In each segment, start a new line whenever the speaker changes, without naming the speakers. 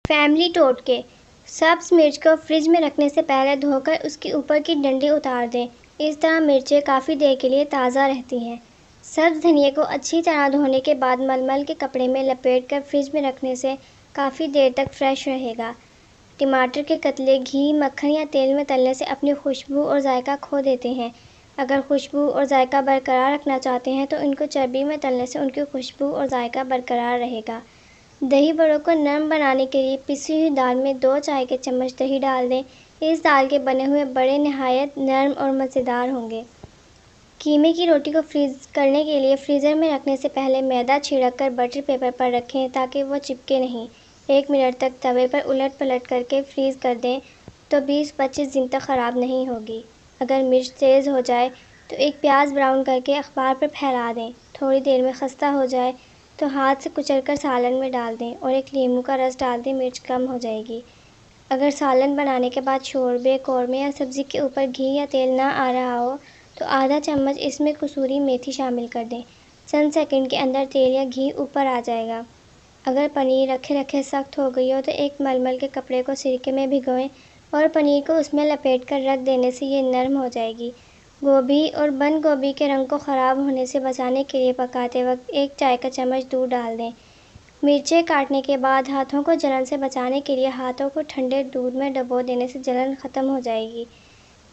Family ٹوٹکے۔ سبز مرچ کو فریج میں رکھنے سے پہلے دھو کر اس کے اوپر کی ڈنڈی اتار دیں۔ اس طرح مرچیں کافی دیر کے لیے تازہ رہتی ہیں۔ سبز دھنیا کو اچھی طرح دھونے کے بعد ململ کے کپڑے میں لپیٹ کر فریج میں رکھنے سے کافی دیر تک فریش رہے گا۔ ٹماٹر کے قطرے گھی، مکھن یا تیل میں تلنے سے اپنی خوشبو اور ذائقہ کھو دیتے ہیں۔ اگر خوشبو اور ذائقہ برقرار رکھنا چاہتے ہیں تو ان کو چربی میں تلنے سے ان کی خوشبو اور ذائقہ برقرار رہے گا۔ دہی بڑوں کو نرم بنانے کے لیے پسی ہوئی دال میں 2 چائے کے چمچ دہی ڈال دیں۔ اس دال کے بنے ہوئے بڑے نہایت نرم اور مزیدار ہوں گے۔ قیمے کی روٹی کو فریز کرنے کے لیے فریزر میں رکھنے سے پہلے میدا چھڑک کر بٹر پیپر پر رکھیں تاکہ وہ چپکے نہیں۔ 1 منٹ تک توے پر الٹ پلٹ کر کے فریز کر دیں تو 20-25 دن تک خراب نہیں ہوگی۔ اگر مرچ تیز ہو جائے تو ایک پیاز براؤن کر کے اخبار پر پھیلا دیں۔ تھوڑی دیر میں خستہ ہو جائے تو ہاتھ سے کچل کر سالن میں ڈال دیں اور ایک لیموں کا رس ڈال دیں، مرچ کم ہو جائے گی۔ اگر سالن بنانے کے بعد شوربے، قورمے یا سبزی کے اوپر گھی یا تیل نہ آ رہا ہو تو آدھا چمچ اس میں کسوری میتھی شامل کر دیں۔ چند سیکنڈ کے اندر تیل یا گھی اوپر آ جائے گا۔ اگر پنیر رکھے رکھے سخت ہو گئی ہو تو ایک ململ کے کپڑے کو سرکے میں بھگوئیں اور پنیر کو اس میں لپیٹ کر رکھ دینے سے یہ نرم ہو جائے گی۔ گوبھی اور بند گوبھی کے رنگ کو خراب ہونے سے بچانے کے لیے پکاتے وقت 1 چائے کا چمچ دودھ ڈال دیں۔ مرچیں کاٹنے کے بعد ہاتھوں کو جلن سے بچانے کے لیے ہاتھوں کو ٹھنڈے دودھ میں ڈبو دینے سے جلن ختم ہو جائے گی۔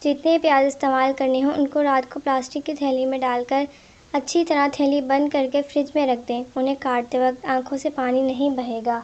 جتنے پیاز استعمال کرنے ہوں ان کو رات کو پلاسٹک کی تھیلی میں ڈال کر اچھی طرح تھیلی بند کر کے فریج میں رکھ دیں۔ انہیں کاٹتے وقت آنکھوں سے پانی نہیں بہے گا۔